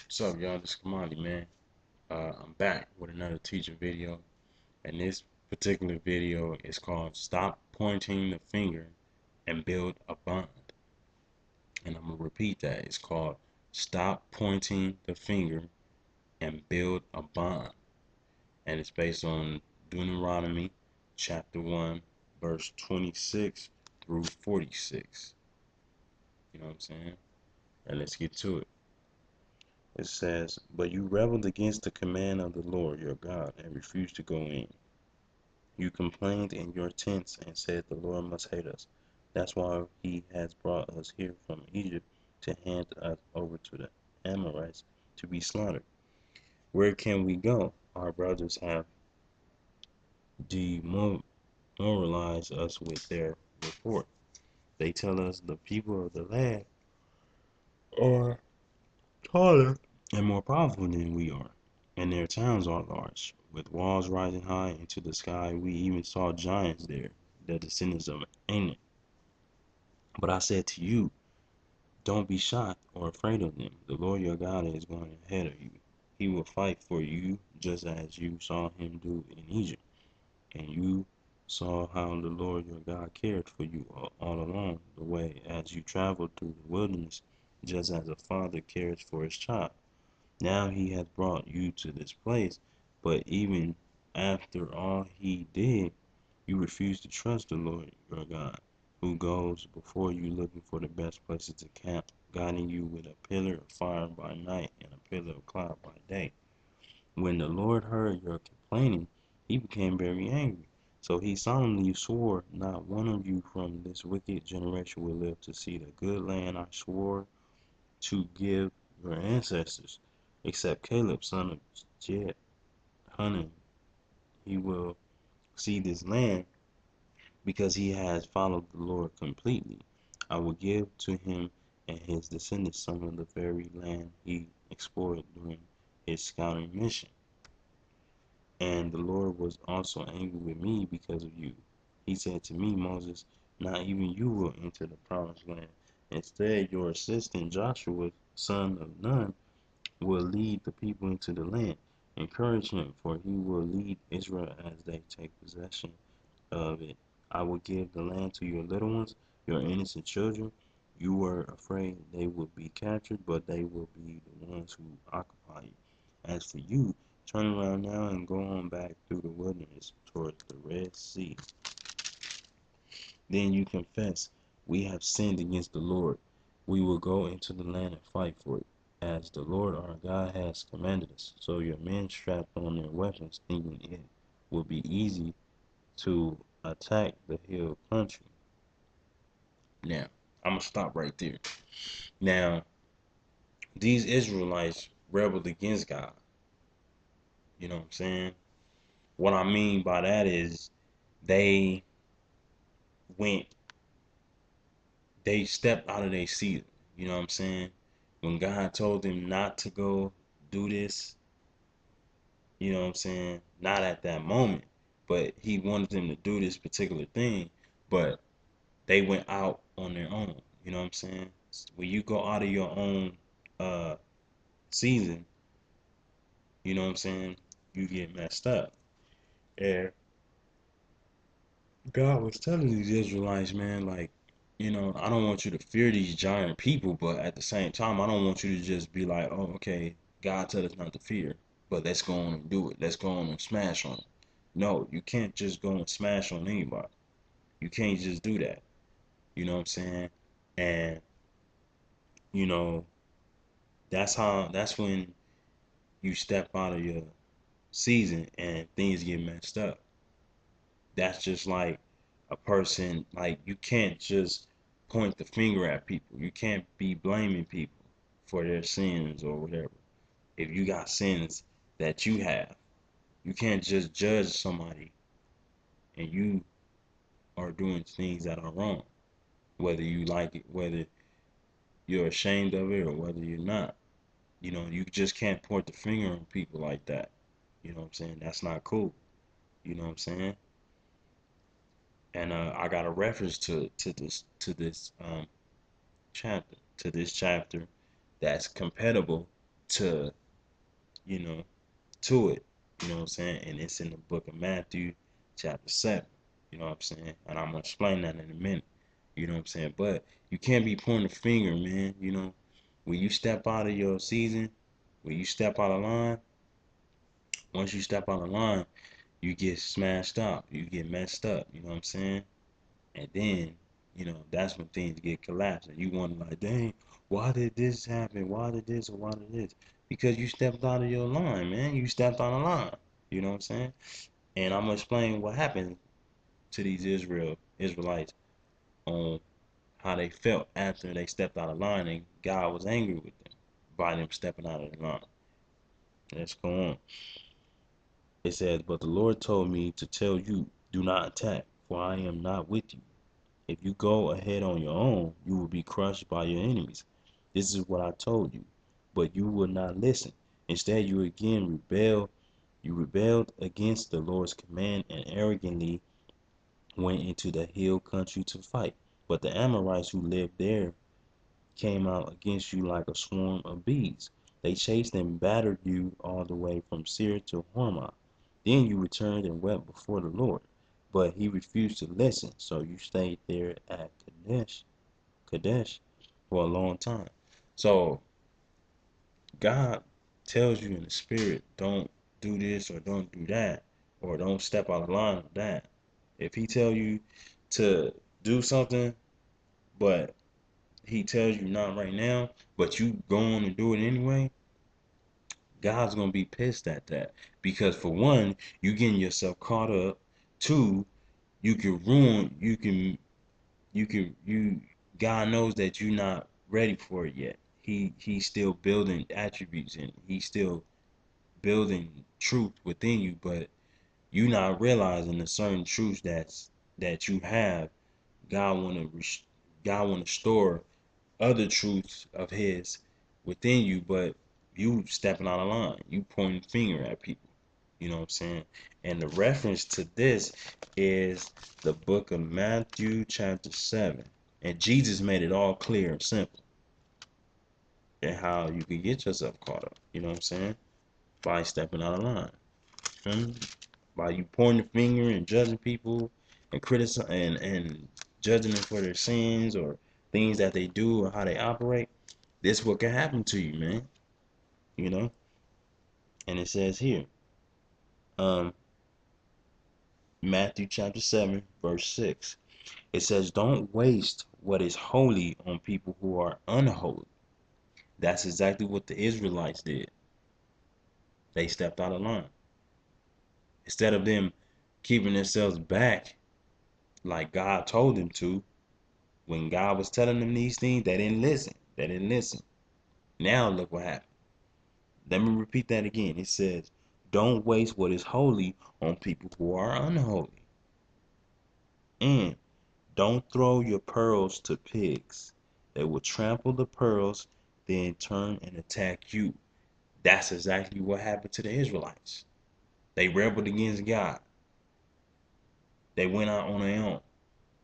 What's up, y'all? This is Kamali, man. I'm back with another teaching video, and this particular video is called "Stop Pointing the Finger and Build a Bond." And I'm gonna repeat that. It's called "Stop Pointing the Finger and Build a Bond," and it's based on Deuteronomy chapter 1, verse 26 through 46. You know what I'm saying? And let's get to it. It says, "But you rebelled against the command of the Lord your God and refused to go in. You complained in your tents and said, the Lord must hate us. That's why he has brought us here from Egypt to hand us over to the Amorites to be slaughtered. Where can we go? Our brothers have demoralized us with their report. They tell us the people of the land are taller and more powerful than we are, and their towns are large, with walls rising high into the sky. We even saw giants there, the descendants of Anak. But I said to you, don't be shocked or afraid of them. The Lord your God is going ahead of you. He will fight for you just as you saw him do in Egypt. And you saw how the Lord your God cared for you all along the way as you traveled through the wilderness, just as a father cares for his child. Now he has brought you to this place, but even after all he did, you refuse to trust the Lord your God, who goes before you looking for the best places to camp, guiding you with a pillar of fire by night and a pillar of cloud by day. When the Lord heard your complaining, he became very angry. So he solemnly swore, not one of you from this wicked generation will live to see the good land I swore to give your ancestors, except Caleb, son of Jephunneh. He will see this land because he has followed the Lord completely. I will give to him and his descendants some of the very land he explored during his scouting mission. And the Lord was also angry with me because of you. He said to me, Moses, not even you will enter the promised land. Instead, your assistant Joshua, son of Nun, will lead the people into the land. Encourage him, for he will lead Israel as they take possession of it. I will give the land to your little ones, your innocent children. You were afraid they would be captured, but they will be the ones who occupy you. As for you, turn around now and go on back through the wilderness towards the Red Sea. Then you confess, we have sinned against the Lord. We will go into the land and fight for it, as the Lord our God has commanded us. So your men strapped on their weapons, thinking it will be easy to attack the hill country. Now, I'm going to stop right there. Now, these Israelites rebelled against God. You know what I'm saying? What I mean by that is they went, they stepped out of their seat. You know what I'm saying? When God told them not to go do this, you know what I'm saying? Not at that moment, but he wanted them to do this particular thing, but they went out on their own. You know what I'm saying? When you go out of your own uh season, you know what I'm saying, you get messed up. And God was telling these Israelites, man, like, I don't want you to fear these giant people, but at the same time, I don't want you to just be like, oh, okay, God told us not to fear, but let's go on and do it. Let's go on and smash on them. No, you can't just go and smash on anybody. You can't just do that. You know what I'm saying? And, you know, that's when you step out of your season and things get messed up. That's just like a person, like you can't just point the finger at people. You can't be blaming people for their sins or whatever. If you got sins that you have, you can't just judge somebody and you are doing things that are wrong, whether you like it, whether you're ashamed of it or whether you're not. You just can't point the finger on people like that. You know what I'm saying? That's not cool. You know what I'm saying? And I got a reference to this chapter that's compatible to, you know, to it. You know what I'm saying? And it's in the book of Matthew, chapter 7. You know what I'm saying? And I'm gonna explain that in a minute. You know what I'm saying? But you can't be pointing the finger, man. You know, when you step out of your season, when you step out of line, once you step out of line, you get smashed up, you get messed up. You know what I'm saying? And then, that's when things get collapsed. And you wonder, like, dang, why did this happen? Why did this or why did this? Because you stepped out of your line, man. You stepped out of line. You know what I'm saying? And I'm gonna explain what happened to these Israelites on how they felt after they stepped out of line and God was angry with them by them stepping out of the line. Let's go on. It says, but the Lord told me to tell you, do not attack, for I am not with you. If you go ahead on your own, you will be crushed by your enemies. This is what I told you, but you would not listen. Instead, you again rebelled. You rebelled against the Lord's command and arrogantly went into the hill country to fight. But the Amorites who lived there came out against you like a swarm of bees. They chased and battered you all the way from Seir to Hormah. Then you returned and wept before the Lord. But he refused to listen, so you stayed there at Kadesh for a long time. So God tells you in the spirit, don't do this or don't do that, or don't step out of line with that. If he tell you to do something, but he tells you not right now, but you go on and do it anyway, God's gonna be pissed at that. Because for one, you getting yourself caught up. Two, you can ruin you God knows that you're not ready for it yet. He's still building attributes and he's still building truth within you, but you not realizing the certain truths that you have. God wanna God wanna store other truths of his within you, but you stepping out of line. You pointing the finger at people. You know what I'm saying? And the reference to this is the book of Matthew chapter 7. And Jesus made it all clear and simple. And how you can get yourself caught up. You know what I'm saying? By stepping out of line. By you pointing the finger and judging people and criticizing and judging them for their sins or things that they do or how they operate. This what can happen to you, man. You know? And it says here, um, Matthew chapter 7, verse 6. It says, don't waste what is holy on people who are unholy. That's exactly what the Israelites did. They stepped out of line. Instead of them keeping themselves back like God told them to, when God was telling them these things, they didn't listen. They didn't listen. Now look what happened. Let me repeat that again. It says, don't waste what is holy on people who are unholy. And don't throw your pearls to pigs. They will trample the pearls, then turn and attack you. That's exactly what happened to the Israelites. They rebelled against God. They went out on their own.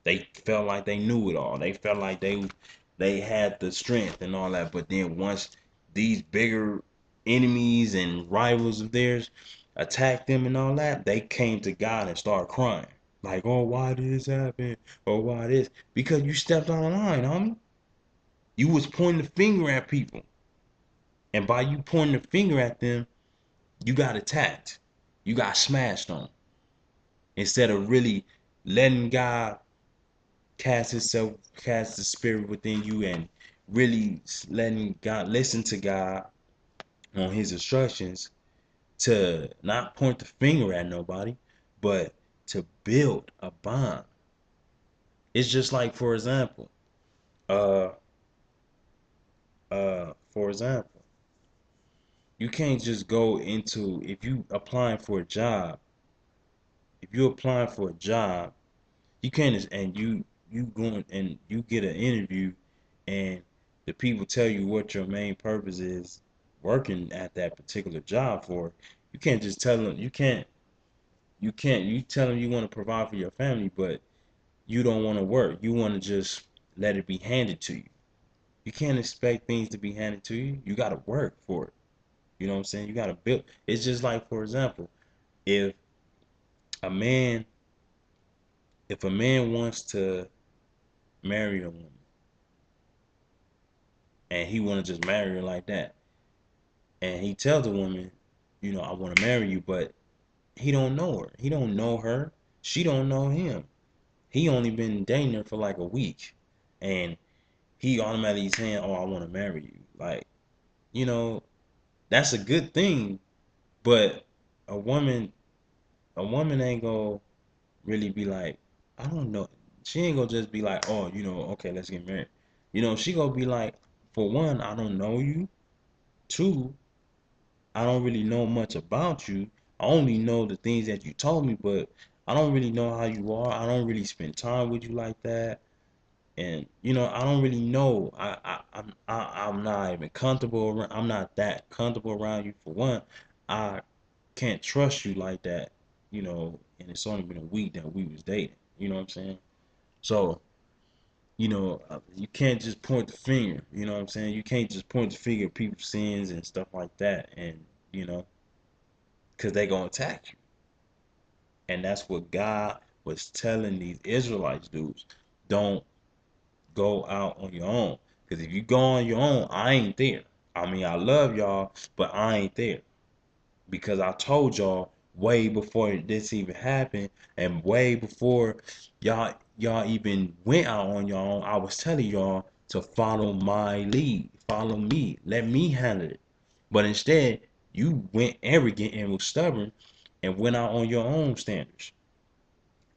They felt like they knew it all. They felt like they had the strength and all that. But then once these bigger enemies and rivals of theirs attacked them and all that, they came to God and started crying. Like, oh, why did this happen? Or why this? Because you stepped on the line, homie. You was pointing the finger at people. And by you pointing the finger at them, you got attacked. You got smashed on. Instead of really letting God cast the spirit within you and really letting God listen to God on his instructions to not point the finger at nobody, but to build a bond. It's just like, uh, for example, you can't just go into if you applying for a job. If you're applying for a job, you can't and you going and you get an interview, and the people tell you what your main purpose is working at that particular job for. You can't just tell them you tell them you want to provide for your family, but you don't want to work. You want to just let it be handed to you. You can't expect things to be handed to you. You got to work for it. You know what I'm saying? You gotta build. It's just like, for example, if a man, if a man wants to marry a woman and he want to just marry her like that, and he tells the woman, you know, I want to marry you, but he don't know her. He don't know her. She don't know him. He only been dating her for like a week, and he automatically saying, "Oh, I want to marry you." Like, you know, that's a good thing, but a woman, a woman ain't gonna really be like, I don't know. She ain't gonna just be like, oh, you know, okay, let's get married. You know, she gonna be like, for one, I don't know you. Two, I don't really know much about you. I only know the things that you told me, but I don't really know how you are. I don't really spend time with you like that. And you know, I don't really know. I'm not even comfortable around, I'm not that comfortable around you for one. I can't trust you like that, you know, and it's only been a week that we was dating. You know what I'm saying? So, you know, you can't just point the finger, you know what I'm saying? You can't just point the finger at people's sins and stuff like that, and you know, because they gonna attack you. And that's what God was telling these Israelites dudes. Don't go out on your own. Because if you go on your own, I ain't there. I mean, I love y'all, but I ain't there. Because I told y'all way before this even happened, and way before y'all even went out on your own, I was telling y'all to follow my lead. Follow me. Let me handle it. But instead, you went arrogant and was stubborn and went out on your own standards.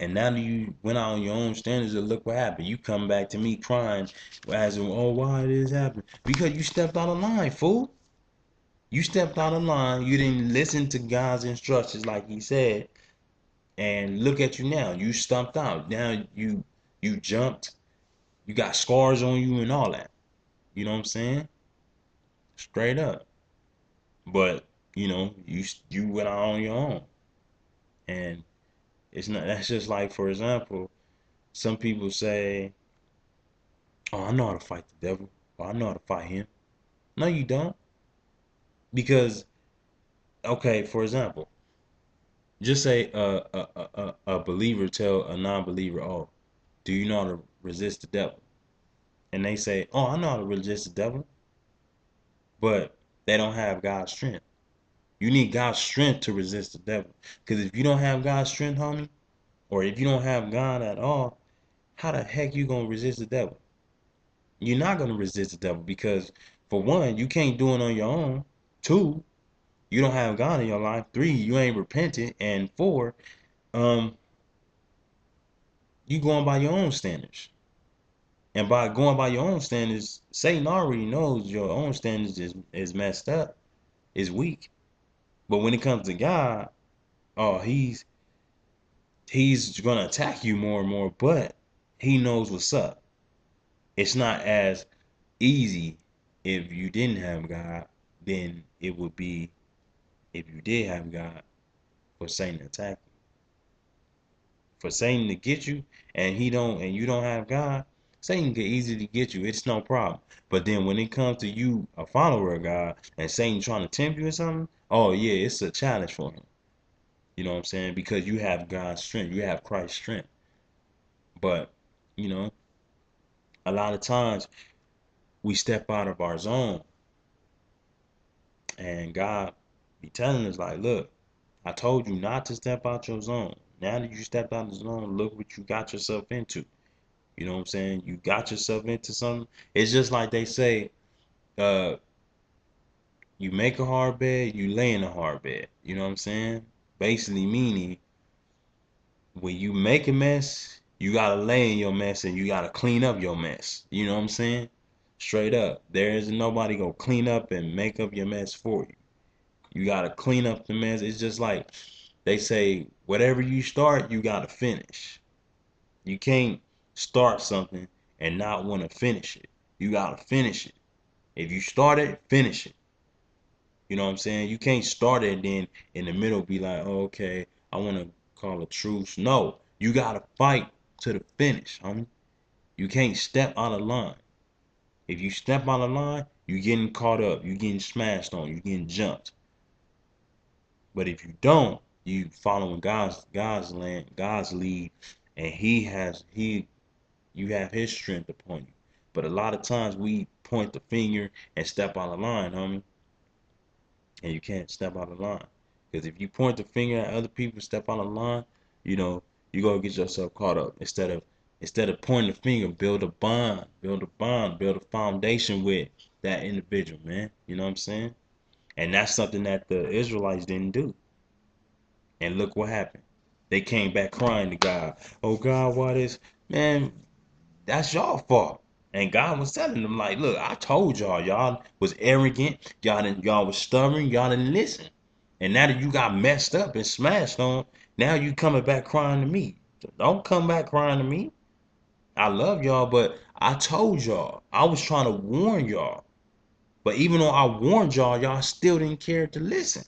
And now that you went out on your own standards and look what happened. You come back to me crying, asking, oh, why did this happen? Because you stepped out of line, fool. You stepped out of line. You didn't listen to God's instructions like he said. And look at you now. You stumped out. Now you jumped. You got scars on you and all that. You know what I'm saying? Straight up. But, you know, you went out on your own. And it's not that's just like, for example, some people say, oh, I know how to fight the devil. Or I know how to fight him. No, you don't. Because, okay, for example, just say a believer tell a non-believer, oh, do you know how to resist the devil? And they say, oh, I know how to resist the devil. But they don't have God's strength. You need God's strength to resist the devil. Because if you don't have God's strength, homie, or if you don't have God at all, how the heck you gonna resist the devil? You're not gonna resist the devil because, for one, you can't do it on your own. Two, you don't have God in your life. Three, you ain't repented. And four, um, you going by your own standards. And by going by your own standards, Satan already knows your own standards is messed up, is weak. But when it comes to God, oh, he's gonna attack you more and more, but he knows what's up. It's not as easy if you didn't have God than it would be if you did have God for Satan to attack you. For Satan to get you and you don't have God, Satan can easily get you. It's no problem. But then when it comes to you, a follower of God, and Satan trying to tempt you or something, oh yeah, it's a challenge for him. You know what I'm saying? Because you have God's strength, you have Christ's strength. But, you know, a lot of times we step out of our zone and God be telling us like, look, I told you not to step out your zone. Now that you stepped out of the zone, look what you got yourself into. You know what I'm saying? You got yourself into something. It's just like they say, uh, you make a hard bed, you lay in a hard bed. You know what I'm saying? Basically meaning when you make a mess, you gotta lay in your mess and you gotta clean up your mess. You know what I'm saying? Straight up. There is nobody gonna clean up and make up your mess for you. You gotta clean up the mess. It's just like they say, whatever you start, you gotta finish. You can't start something and not want to finish it. You gotta finish it. If you start it, finish it. You know what I'm saying? You can't start it and then in the middle be like, oh, okay, I want to call a truce. No, you gotta fight to the finish, homie. You can't step out of line. If you step out of line, You getting caught up, you getting smashed on, you getting jumped. But if you don't, you following God's lead, and he you have his strength upon you. But a lot of times we point the finger and step out of line, homie, and you can't step out of line. Because if you point the finger at other people, step out of line, you know, you gonna get yourself caught up. Instead of pointing the finger, build a foundation with that individual, man. You know what I'm saying? And that's something that the Israelites didn't do. And look what happened. They came back crying to God. Oh God, why this? Man, that's y'all fault. And God was telling them, like, look, I told y'all was arrogant, y'all was stubborn, y'all didn't listen. And now that you got messed up and smashed on, now you coming back crying to me. So don't come back crying to me. I love y'all, but I told y'all. I was trying to warn y'all. But even though I warned y'all, y'all still didn't care to listen.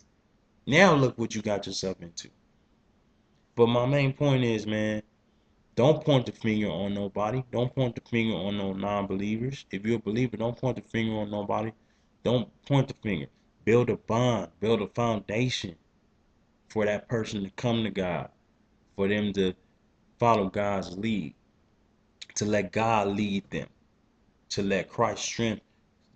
Now look what you got yourself into. But my main point is, man, don't point the finger on nobody. Don't point the finger on no non-believers. If you're a believer, don't point the finger on nobody. Don't point the finger. Build a bond. Build a foundation for that person to come to God, for them to follow God's lead, to let God lead them, to let Christ's strength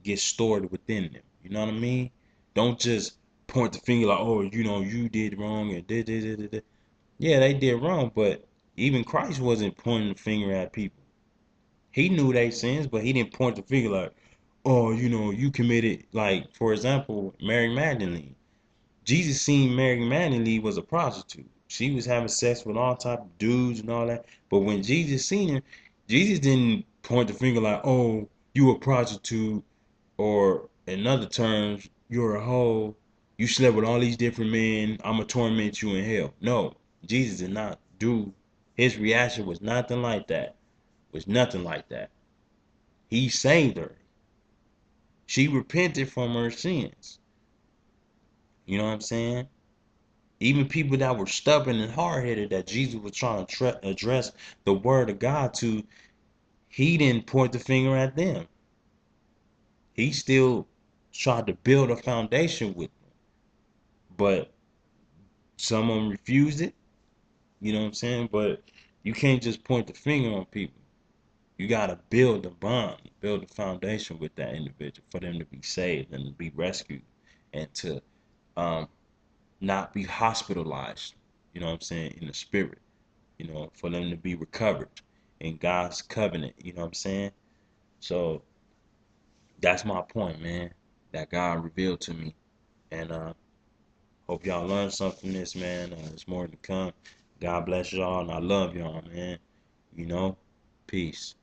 get stored within them. You know what I mean? Don't just point the finger like, oh, you did wrong and did. Yeah, they did wrong, but even Christ wasn't pointing the finger at people. He knew they sins, but he didn't point the finger like, oh, you committed, like, for example, Mary Magdalene. Jesus seen Mary Magdalene was a prostitute. She was having sex with all type of dudes and all that. But when Jesus seen her, Jesus didn't point the finger like, oh, you a prostitute, or in other terms, you're a hoe. You slept with all these different men. I'm gonna torment you in hell. No, Jesus did not do. His reaction was nothing like that. Was nothing like that. He saved her. She repented from her sins. You know what I'm saying? Even people that were stubborn and hard headed that Jesus was trying to address the word of God to, he didn't point the finger at them. He still tried to build a foundation with them. But some of them refused it. You know what I'm saying? But you can't just point the finger on people. You got to build a bond, build a foundation with that individual for them to be saved and to be rescued and to um, not be hospitalized, you know what I'm saying, in the spirit, for them to be recovered in God's covenant, you know what I'm saying? So that's my point, man, that God revealed to me. And hope y'all learned something from this, man. There's more to come. God bless y'all, and I love y'all, man. Peace.